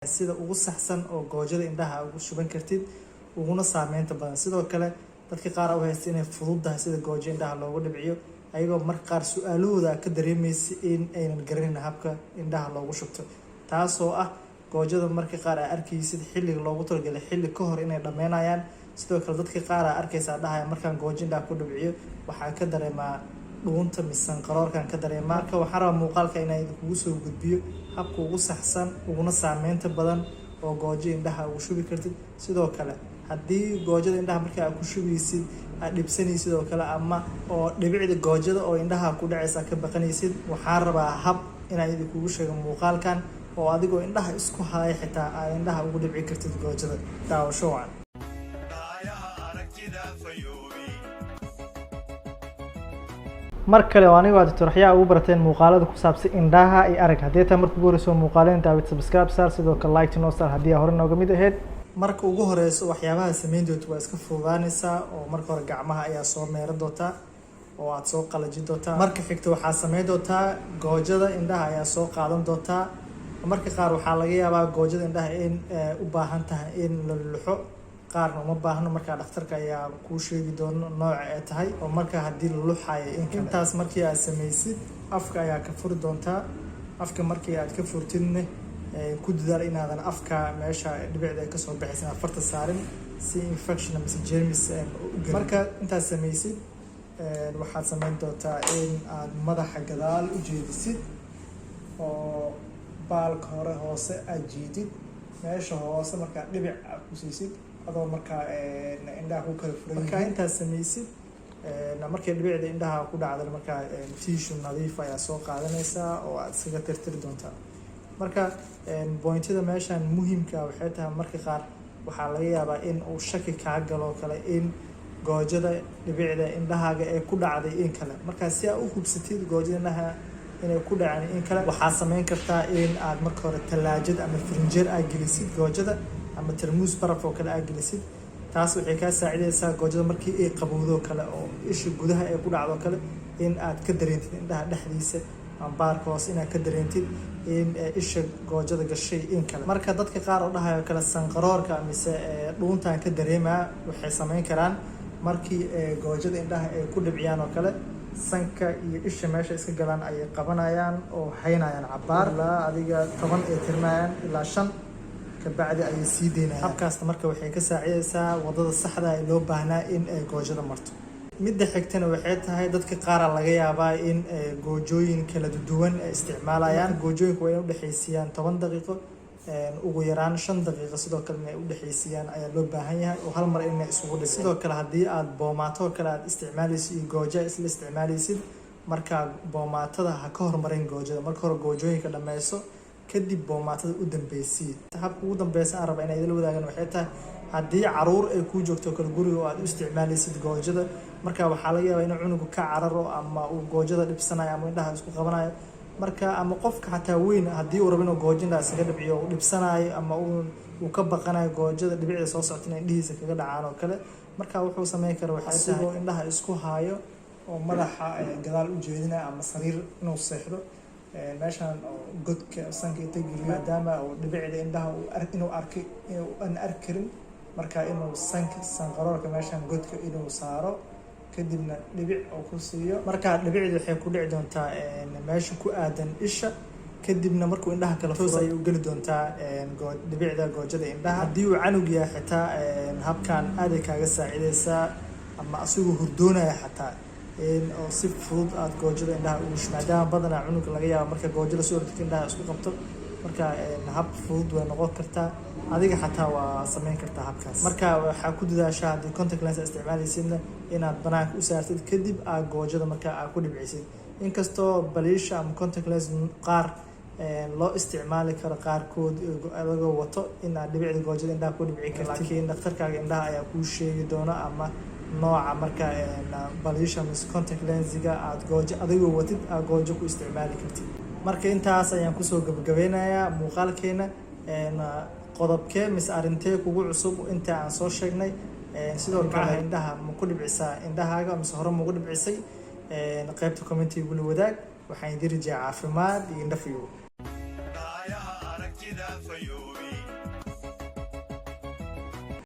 sida ugu saxsan oo goojada indhaha ugu shuban kartid uguna saameynta badan. Sidoo kale dadka qaar u haysta inay fududahay sida goojo indhaha loogu dhibciyo ayagoo marka qaar su'aalahooda ka dareemaysa in aynan garanin habka indhaha loogu shubto, taasoo ah goojada marka qaar aad arkaysid xilliga loogu talagalay xilli ka hor inay dhammeynayaan. sidoo kale dadka qaar aad arkaysaa dhahaya markaan goojo indhaha ku dhibciyo waxaan ka dareemaa dhuunta misan qaroorkan ka dareemaa. marka waxaan rabaa muuqaalka inaan kugu soo gudbiyo habka ugu saxsan uguna saameynta badan oo goojo indhaha ugu shubi kartid. sidoo kale haddii goojada indhaha marka aad ku shubaysid aad dhibsanaysid oo kale ama oo dhibicda goojada oo indhaha ku dhacaysa ka baqanaysid, waxaan rabaa hab inaan idinkugu sheego muuqaalkan oo adigoo indhaha isku haya xitaa aad indhaha ugu dhibci kartid goojada. daawasho wacan. mar kale oo aniga Dr. Yaxya ugu barateen muuqaalada ku saabsan indhaha iyo arag. haddii taa markuu horeyso muuqaaleyn daawid subscribe saar, sidoo kale like noo saar haddii hore nooga mid ahayd. marka ugu horeyso waxyaabaha sameyntood waa iska fududaanaysaa oo marka hore gacmaha ayaa soo meera doontaa oo aad soo qalajin doontaa. marka xigta waxaa sameyn doontaa goojada indhaha ayaa soo qaadan doontaa. marka qaar waxaa laga yaabaa goojada indhaha in u baahan tahay in la luxo, qaarna uma baahno. markaa dhakhtarka ayaa kuu sheegi doono nooca ay tahay oo marka haddii la luxayo intaas markii aad samaysid afka ayaa ka furi doontaa. afka markii aad ka furtidna ku dadaal inaadan afka meesha dhibicda ay kasoo baxaysan afarta saarin si infection mise germs marka intaad samaysid waxaad samayn doontaa in aad madaxa gadaal u jeedisid oo baalka hore hoose aad jiidid meesha hoose markaa dhibic aad ku siisid adoo markaa indhaha ku kala furan. markaa intaad samaysid markay dhibicda indhaha ku dhacdan markaa tissue nadiif ayaa soo qaadanaysaa oo aad iskaga tirtiri doontaa. marka pointada meeshan muhiimka waxay tahay marka qaar waxaa laga yaabaa in uu shaki kaa galo kale in goojada dhibicda indhahaaga ee ku dhacday in kale. markaa si aad u hubsatid goojada indhaha inay ku dhaceen in kale waxaa samayn kartaa in aad marka hore talaajad ama frinjeer aad gelisid goojada ama tarmuus baraf oo kale aad gelisid. taas waxay kaa saacidaysaa goojada markii ay qabowdo kale oo isha gudaha ay ku dhacdo kale in aad ka dareentid indhaha dhexdiisa ama baarka hoose inaad ka dareentid in isha goojada gashay in kale. marka dadka qaar oo dhahayo kale sanqaroorka mise dhuuntan ka dareemaa waxay samayn karaan markii goojada indhaha ay ku dhibciyaan oo kale sanka iyo isha meesha iska galaan ayay qabanayaan oo haynayaan cabaar ilaa adiga 10 ay tirmayaan ilaa 5 kabacdi ayay sii deynayaan. habkaasna marka waxay ka saacidaysaa wadada saxda ah ee loo baahnaa in ay goojada marto. midda xigtana waxay tahay dadka qaar laga yaabaa in goojooyin kala duwan ay isticmaalayaan. goojooyinka waa inay u dhaxaysiiyaan 10 daqiiqo ugu yaraan 5 daqiiqo sidoo kale inay u dhaxaysiiyaan ayaa loo baahan yahay oo hal mar inay isugu dhiso. sidoo kale haddii aad boomaato kale aad isticmaalaysid iyo goojo isla isticmaalaysid markaa boomaatada ha ka hormarin goojada. marka hore goojooyinka dhammayso kadib boomaatada u dambeysii. habka ugu dambeysa aan raba inay idila wadaagaan waxay tahay haddii caruur ay kuu joogto kale guriga oo aad u isticmaalaysid goojada marka waxaa laga yaabaa inuu cunugu ka cararo ama uu goojada dhibsanayo ama indhaha isku qabanayo. marka ama qofka xataa weyn haddii uu rabo inuu goojo indhaha iskaga dhibciyo uu dhibsanayo ama uu ka baqanayo goojada dhibicda soo socota inay indhihiisa kaga dhacaan oo kale, marka wuxuu sameyn kara waxay tahay indhaha isku hayo oo madaxa gadaal u jeedinaya ama sariir inuu seexdo meeshan oo godka sanka inta geliyo maadaama uu dhibicda indhaha inuu arkay aan arki karin marka inuu sanqaroorka meeshan godka inuu saaro kadibna dhibic oo ku siiyo. marka dhibicdu waxay ku dhici doontaa meesha ku aadan isha kadibna markuu indhaha kala furo ayay u geli doontaa dhibicda goojada indhaha. haddii uu canug yahay xitaa habkan aad ay kaaga saacidaysaa ama asigoo hurdoonaya xataa oo si fudud aad goojada indhaha ugu shubo maadaama badanaa cunuga laga yaabo marka goojo lasoo ortid indhaha isku qabto. marka hab fudud way noqon kartaa adiga xataa waa samayn kartaa habkaas. marka waxaa ku dadaashaa haddii contact lens isticmaalaysidna inaad banaanka u saartid kadib aad goojada marka aad ku dhibcisid. inkastoo baliisha ama contact lens qaar loo isticmaali karo qaarkood adagoo wato in aad dhibicda goojada indhaha ku dhibci kartid, laakiin dhakhtarkaaga indhaha ayaa kuu sheegi doona ama nooca marka baliisha mise contact lensiga aad goojo adigoo watid aad goojo ku isticmaali kartid. marka intaas ayaan kusoo gabagabeynayaa muuqaalkeena. qodobkee mise arintee kugu cusub inta aan soo sheegnay. sidoo kale indhaha ma ku dhibcisaa indhahaaga mise hore ma ugu dhibcisay qaybta commentiga wadaag. waxaan idin rajaa caafimaad iyo indho fiican.